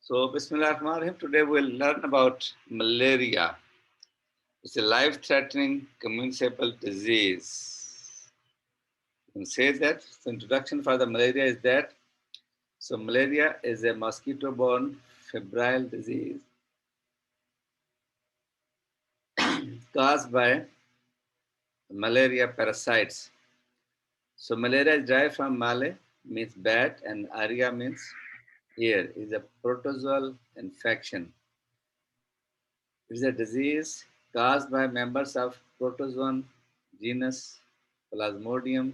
So, Bismillahirrahmanirrahim. Today we'll learn about malaria. It's a life-threatening communicable disease. You can say that. The introduction for the malaria is that. So, malaria is a mosquito-borne febrile disease caused by malaria parasites. So, malaria is derived from Malay, means bat, and aria means ear. Is a protozoal infection. It is a disease caused by members of protozoan genus Plasmodium,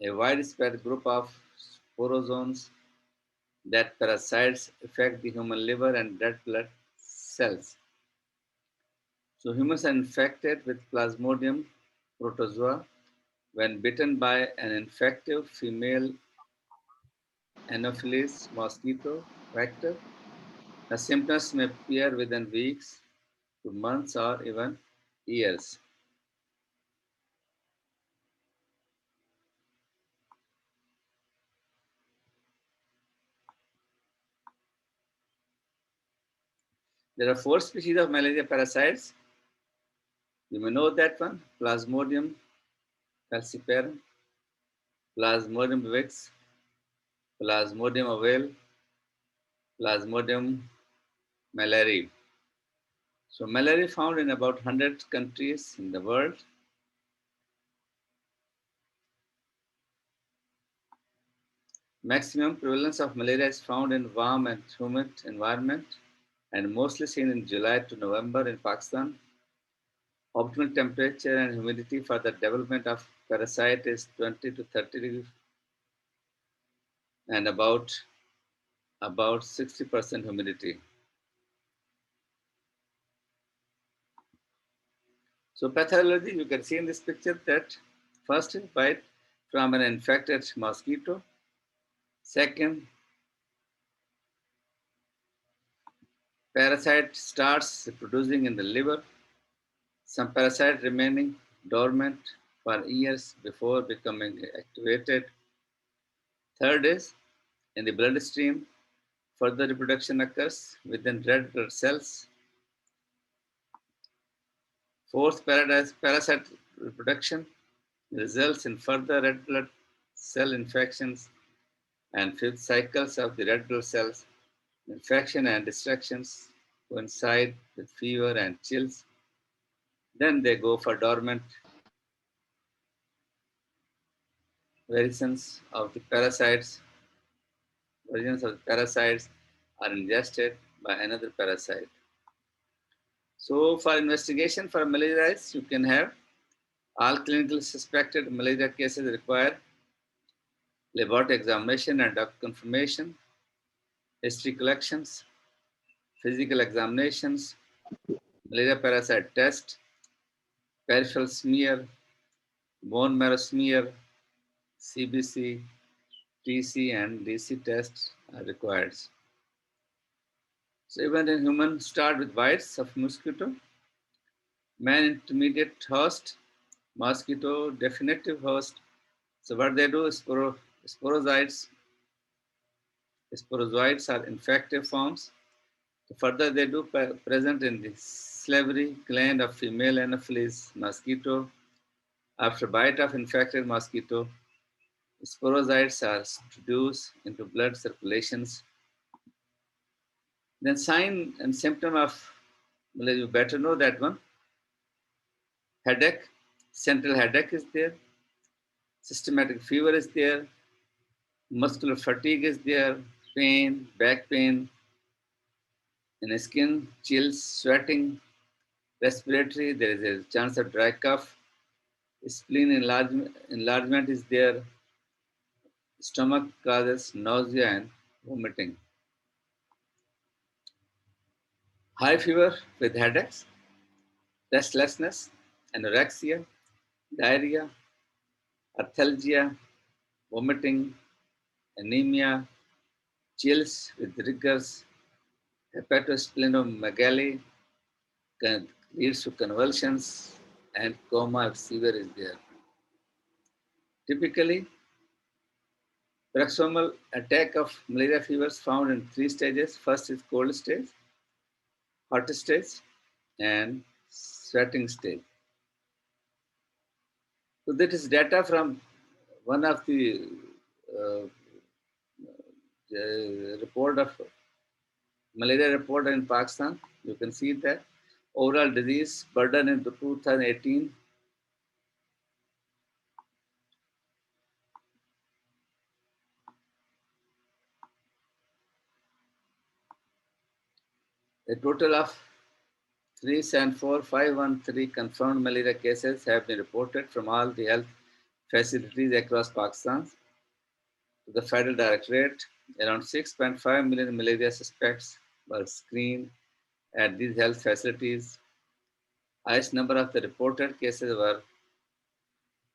a widespread group of sporozoans that parasites affect the human liver and red blood cells. So humans are infected with Plasmodium protozoa when bitten by an infective female Anopheles mosquito vector. The symptoms may appear within weeks to months or even years. There are 4 species of malaria parasites. You may know that one: Plasmodium falciparum, Plasmodium vivax, Plasmodium ovale, Plasmodium malariae. So malaria found in about 100 countries in the world. Maximum prevalence of malaria is found in warm and humid environment and mostly seen in July to November in Pakistan. Optimal temperature and humidity for the development of parasite is 20 to 30 degrees and about 60% humidity. So pathology, you can see in this picture that first bite from an infected mosquito. Second, parasite starts reproducing in the liver. Some parasite remaining dormant for years before becoming activated. Third is in the bloodstream, further reproduction occurs within red blood cells. Fourth, parasite reproduction results in further red blood cell infections. And fifth, cycles of the red blood cells infection and destructions coincide with fever and chills. Then they go for dormant. Versions of the parasites, versions of the parasites are ingested by another parasite. So for investigation for malaria, you can have all clinically suspected malaria cases require laboratory examination and doctor confirmation, history collections, physical examinations, malaria parasite test, peripheral smear, bone marrow smear, CBC, TC, and DC tests are required. So even in human, start with bites of mosquito, man intermediate host, mosquito definitive host. So what they do is sporozoites. Sporozoites are infective forms. So further, they do present in the salivary gland of female Anopheles mosquito. After bite of infected mosquito, sporozoites are introduced into blood circulations. Then sign and symptom of malaria, you better know that one. Headache, central headache is there. Systematic fever is there. Muscular fatigue is there. Pain, back pain, in the skin, chills, sweating, respiratory, there is a chance of dry cough. Spleen enlargement is there. Stomach causes nausea and vomiting. High fever with headaches, restlessness, anorexia, diarrhea, arthalgia, vomiting, anemia, chills with rigors, hepatosplenomegaly leads to convulsions, and coma if severe is there. Typically, Paroxysmal attack of malaria fever is found in 3 stages. First is cold stage, hot stage, and sweating stage. So that is data from one of uh, the report of malaria report in Pakistan. You can see that overall disease burden in 2018. A total of 374,513 confirmed malaria cases have been reported from all the health facilities across Pakistan. To the Federal Directorate, around 6.5 million malaria suspects were screened at these health facilities. Highest number of the reported cases were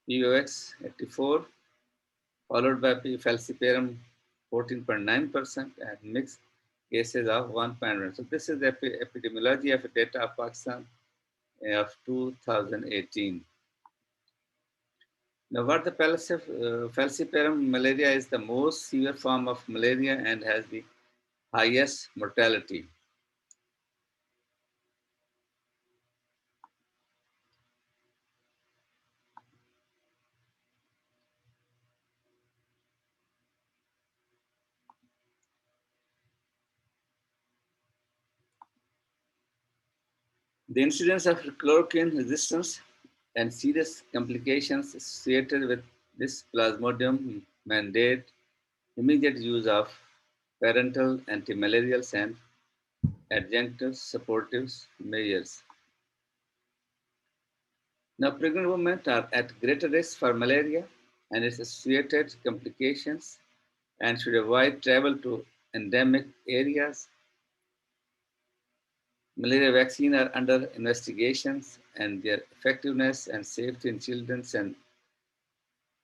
POX 84, followed by P. falciparum 14.9% and mixed cases of 1.1. So this is the epidemiology of data of Pakistan of 2018. Now, what the falciparum malaria is the most severe form of malaria and has the highest mortality. The incidence of chloroquine resistance and serious complications associated with this plasmodium mandate immediate use of parental antimalarials and adjunctive supportive measures. Now, pregnant women are at greater risk for malaria and its associated complications and should avoid travel to endemic areas. Malaria vaccines are under investigations and their effectiveness and safety in children and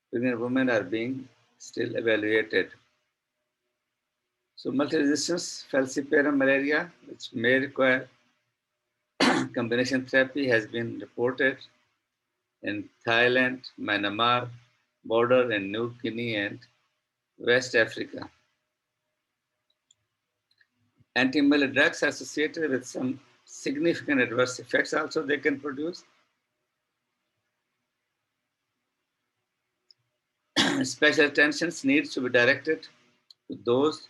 pregnant women are being still evaluated. So multi-resistance falciparum malaria, which may require combination therapy, has been reported in Thailand, Myanmar border, and New Guinea and West Africa. Antimalarial drugs are associated with some significant adverse effects also they can produce. Special attention needs to be directed to those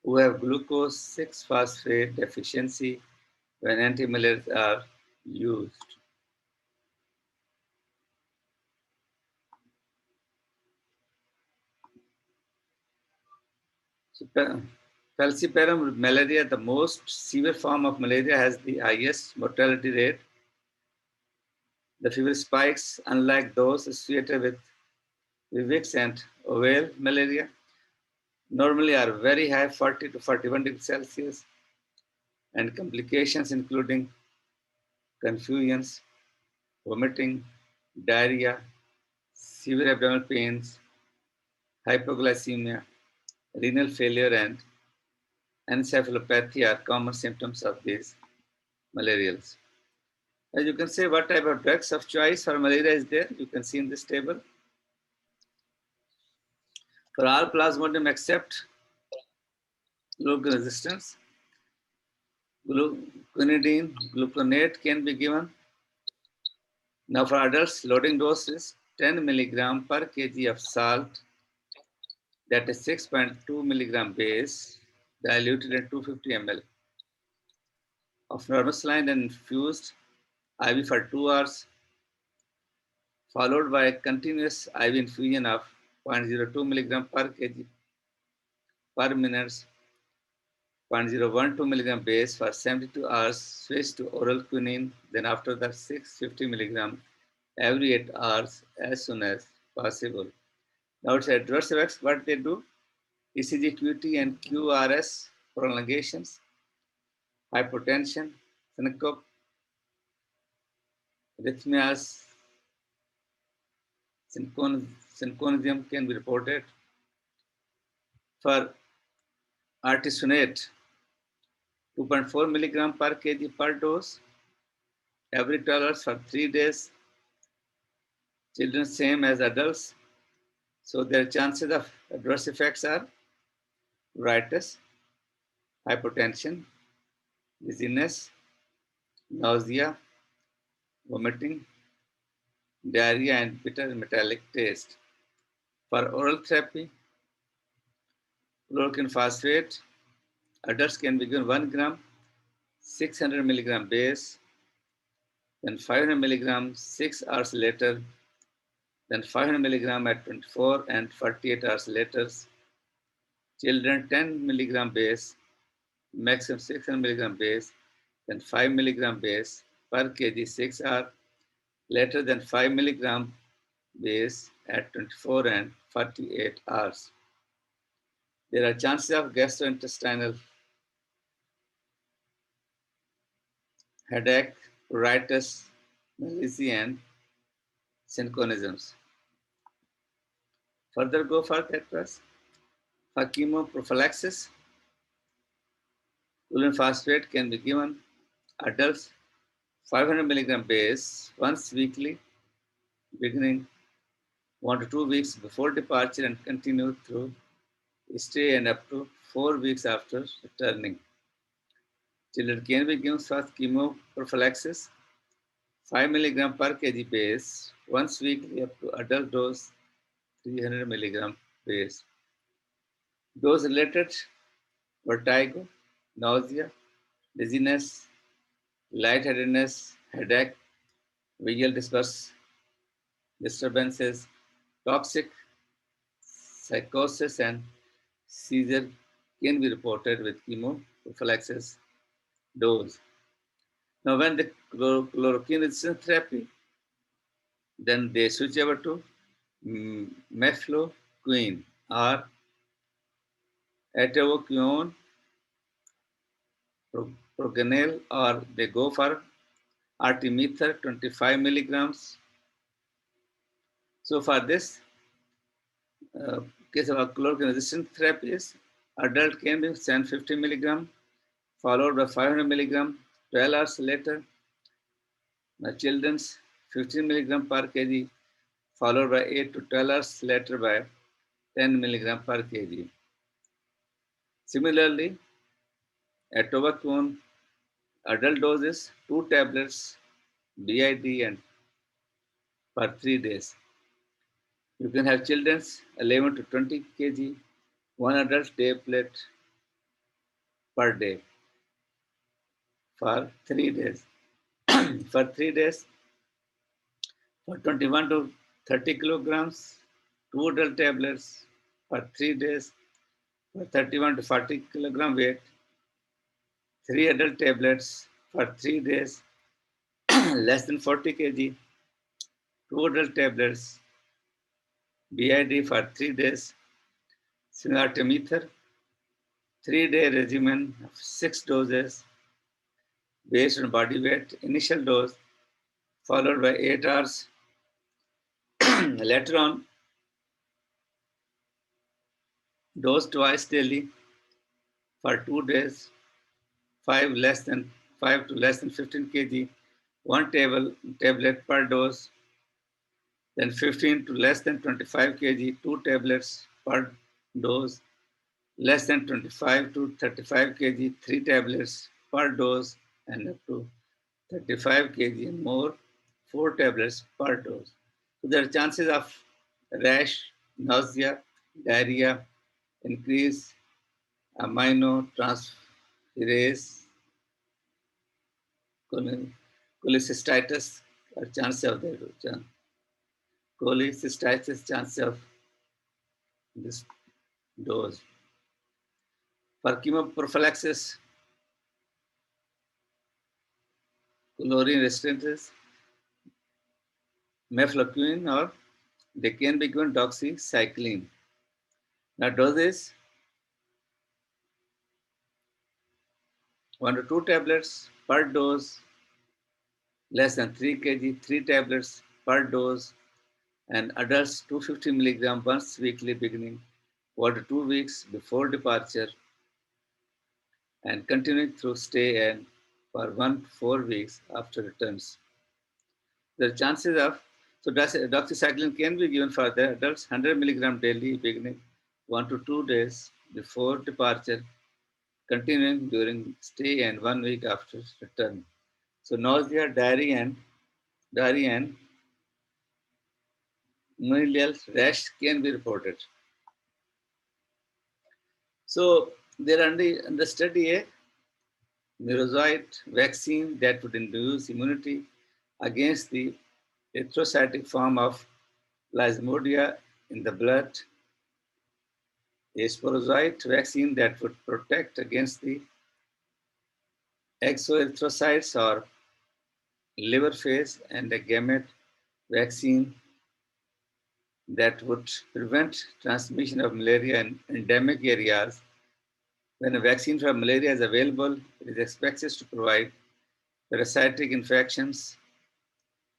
who have glucose 6-phosphate deficiency when antimalarials are used. So, falciparum malaria, the most severe form of malaria, has the highest mortality rate. The fever spikes, unlike those associated with Vivix and oval malaria, normally are very high, 40 to 41 degrees Celsius, and complications including confusions, vomiting, diarrhea, severe abdominal pains, hypoglycemia, renal failure, and encephalopathy are common symptoms of these malarials. As you can see, what type of drugs of choice for malaria is there, you can see in this table. For all plasmodium except glucose resistance, quinidine, gluconate can be given. Now for adults, loading dose is 10 milligram per kg of salt, that is 6.2 milligram base, diluted in 250 ml of normal saline and infused IV for 2 hours, followed by a continuous IV infusion of 0.02 milligram per kg per minute, 0.012 milligram base for 72 hours, switch to oral quinine, then after that 650 milligram every 8 hours as soon as possible. Now it's adverse effects, what they do, ECG QT and QRS prolongations, hypotension, syncope, arrhythmias, synchronism can be reported. For artesunate, 2.4 milligram per kg per dose, every 12 hours for 3 days. Children same as adults. So their chances of adverse effects are pruritus, hypotension, dizziness, nausea, vomiting, diarrhea, and bitter metallic taste. For oral therapy, chloroquine phosphate, adults can be given 1 gram, 600 milligram base, then 500 milligram 6 hours later, then 500 milligram at 24 and 48 hours later. Children 10 milligram base, maximum 600 milligram base, then 5 milligram base per kg 6 hour, later than 5 milligram base at 24 and 48 hours. There are chances of gastrointestinal headache, pruritus, malaise, and synchronisms. Further go for that was for chemoprophylaxis, Ulan phosphate can be given adults 500 milligram base once weekly, beginning 1 to 2 weeks before departure and continue through stay and up to 4 weeks after returning. Children can be given such chemoprophylaxis 5 milligram per kg base once weekly up to adult dose 300 milligram base. Dose related vertigo, nausea, dizziness, lightheadedness, headache, visual disturbances, toxic psychosis, and seizure can be reported with chemoprophylaxis dose. Now, when the chloroquine resistant therapy, then they switch over to mefloquine or atovaquone, proganil, or they go for artemether 25 milligrams. So for this case of chloroquine resistant therapies, adult can be 750 milligram, followed by 500 milligram 12 hours later. Now children's 15 milligram per kg, followed by 8 to 12 hours later by 10 milligram per kg. Similarly, atovaquone adult doses 2 tablets BID and per 3 days. You can have children's 11 to 20 kg, one adult tablet per day for 3 days. For 3 days, for 21 to 30 kilograms, 2 adult tablets for 3 days. For 31 to 40 kilogram weight, 3 adult tablets for 3 days. Less than 40 kg, 2 adult tablets BID for 3 days. Singulair 3-day regimen of 6 doses based on body weight. Initial dose followed by 8 hours. Later on, dose twice daily for 2 days. 5 to less than 15 kg, one tablet per dose. Then 15 to less than 25 kg, 2 tablets per dose. Less than 25 to 35 kg, 3 tablets per dose, and up to 35 kg and more, 4 tablets per dose. So there are chances of rash, nausea, diarrhea, increase aminotransferase, cholecystitis, or chance of the cholecystitis chance of this dose. For chemoprophylaxis, chlorine resistance, mefloquine, or they can be given doxycycline. Now doses 1 to 2 tablets per dose, less than 3 kg, 3 tablets per dose, and adults 250 milligram once weekly beginning 1 to 2 weeks before departure and continuing through stay and for 1 to 4 weeks after returns. The chances of So doxycycline can be given for the adults 100 milligram daily beginning 1 to 2 days before departure, continuing during stay and 1 week after return. So nausea, diarrhea and menial rash can be reported. So there under study a merozoite vaccine that would induce immunity against the erythrocytic form of plasmodia in the blood, a sporozoite vaccine that would protect against the exoerythrocytes or liver phase, and a gamete vaccine that would prevent transmission of malaria in endemic areas. When a vaccine for malaria is available, it is expected to provide parasitic infections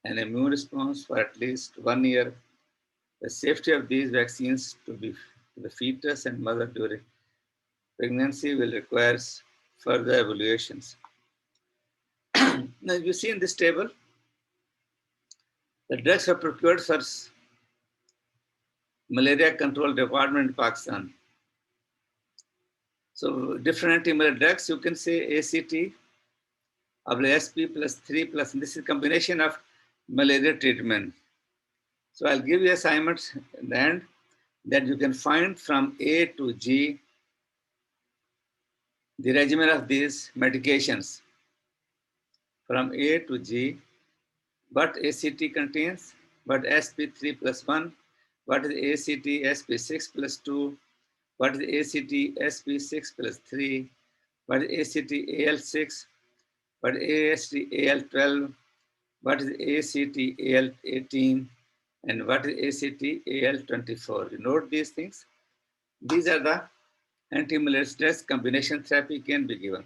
and immune response for at least 1 year. The safety of these vaccines to the fetus and mother during pregnancy will require further evaluations. Now you see in this table, the drugs were procured for malaria control department in Pakistan. So different anti-malaria drugs, you can say ACT, SP plus 3 plus, and this is combination of malaria treatment. So I'll give you assignments in the end that you can find from A to G the regimen of these medications. From A to G, what ACT contains, what SP3 plus 1, what is ACT SP6 plus 2, what is ACT SP6 plus 3, what is ACT AL6, what is AST AL12, what is ACT AL18, and what is ACT AL24. You note these things? These are the anti-malaria drugs. Combination therapy can be given.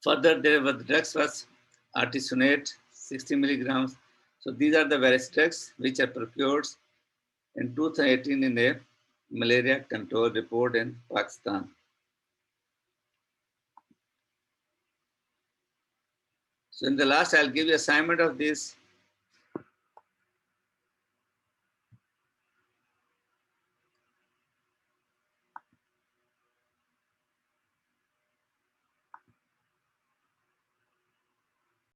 Further, there were the drugs was artesunate, 60 milligrams. So these are the various drugs which are procured in 2018 in a malaria control report in Pakistan. So in the last, I'll give you assignment of this